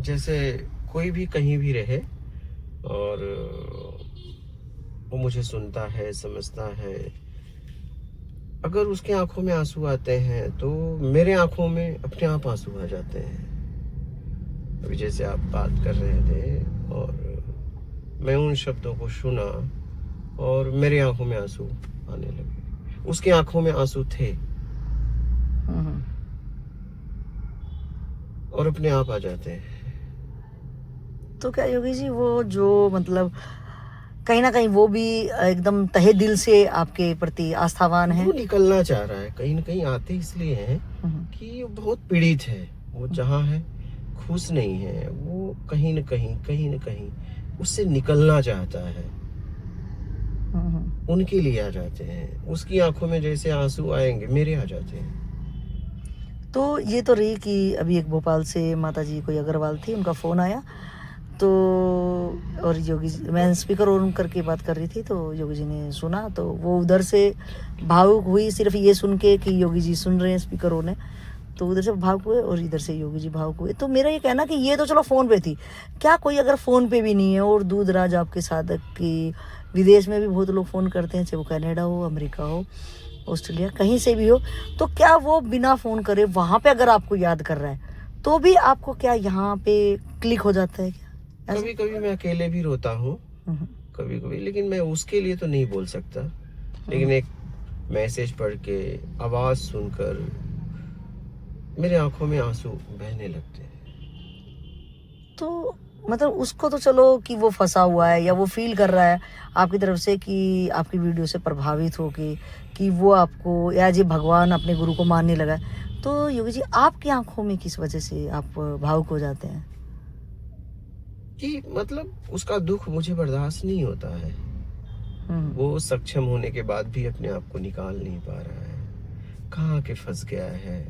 जैसे कोई भी कहीं भी रहे और वो मुझे सुनता है, समझता है, अगर उसके आंखों में आंसू आते हैं तो मेरे आंखों में अपने आप आंसू आ जाते हैं। अभी जैसे आप बात कर रहे थे और मैं उन शब्दों को सुना और मेरे आंखों में आंसू आने लगे, उसकी आंखों में आंसू थे और अपने आप आ जाते हैं। तो क्या योगी जी वो जो मतलब कहीं ना कहीं वो भी एकदम तहे दिल से आपके प्रति आस्थावान है? वो निकलना चाह रहा है, कहीं ना कहीं आते इसलिए हैं कि वो बहुत पीड़ित है। वो जहाँ है खुश नहीं है, वो कहीं न कहीं उससे निकलना चाहता है। उनके लिए आ जाते हैं, उसकी आंखों में जैसे आंसू आएंगे मेरे आ जाते हैं। तो ये तो रही कि अभी एक भोपाल से माता जी कोई अग्रवाल थी, उनका फ़ोन आया तो और योगी जी, मैं स्पीकर ऑन करके बात कर रही थी तो योगी जी ने सुना तो वो उधर से भावुक हुई सिर्फ ये सुन के कि योगी जी सुन रहे हैं स्पीकर ऑन है, तो उधर से भावुक हुए और इधर से योगी जी भावुक हुए। तो मेरा ये कहना कि ये तो चलो फ़ोन पे थी, क्या कोई अगर फ़ोन पे भी नहीं है और दूर दराज आपके साधक की विदेश में भी बहुत लोग फ़ोन करते हैं, चाहे वो कनाडा हो, अमेरिका हो, ऑस्ट्रेलिया, कहीं से भी हो, तो क्या वो बिना फ़ोन करे वहाँ पे अगर आपको याद कर रहा है तो भी आपको क्या यहाँ पे क्लिक हो जाता है क्या? कभी कभी मैं अकेले भी रोता हूँ, कभी कभी, लेकिन मैं उसके लिए तो नहीं बोल सकता। लेकिन एक मैसेज पढ़ के, आवाज सुनकर मेरे आंखों में आंसू बहने लगते हैं। तो मतलब उसको तो चलो कि वो फंसा हुआ है या वो फील कर रहा है आपकी तरफ से कि आपकी वीडियो से प्रभावित होके कि वो आपको या जी भगवान अपने गुरु को मानने लगा है, तो योगी जी आपकी आंखों में किस वजह से आप भावुक हो जाते हैं? कि मतलब उसका दुख मुझे बर्दाश्त नहीं होता है। वो सक्षम होने के बाद भी अपने आप को निकाल नहीं पा रहा है, कहाँ के फंस गया है।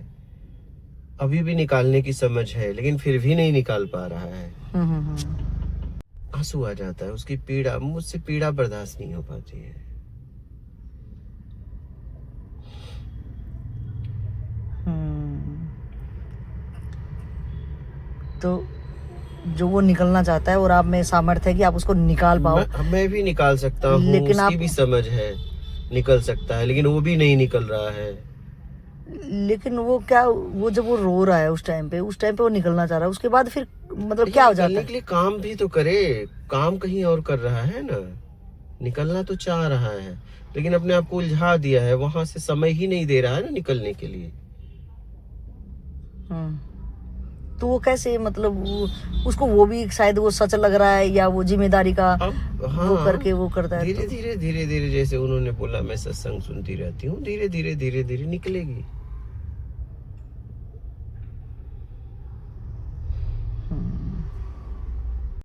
अभी भी निकालने की समझ है लेकिन फिर भी नहीं निकाल पा रहा है। आंसू आ जाता है, उसकी पीड़ा, मुझसे पीड़ा बर्दाश्त नहीं हो पाती है। तो जो वो निकलना चाहता है और आप में सामर्थ्य है कि आप उसको निकाल पाओ। मैं भी निकाल सकता हूँ, लेकिन उसकी आप भी समझ है, निकल सकता है, लेकिन वो भी नहीं निकल रहा है। लेकिन वो क्या, वो जब वो रो रहा है उस टाइम पे वो निकलना चाह रहा है, उसके बाद फिर मतलब क्या हो जाता निकलने है? के लिए काम भी तो करे, काम कहीं और कर रहा है ना। निकलना तो चाह रहा है लेकिन अपने आप को उलझा दिया है, वहां से समय ही नहीं दे रहा है ना निकलने के लिए। तो वो कैसे, मतलब उसको वो भी शायद वो सच लग रहा है या वो जिम्मेदारी का वो करके वो करता है। धीरे धीरे जैसे उन्होंने बोला मैं सत्संग सुनती रहती हूँ, धीरे धीरे निकलेगी।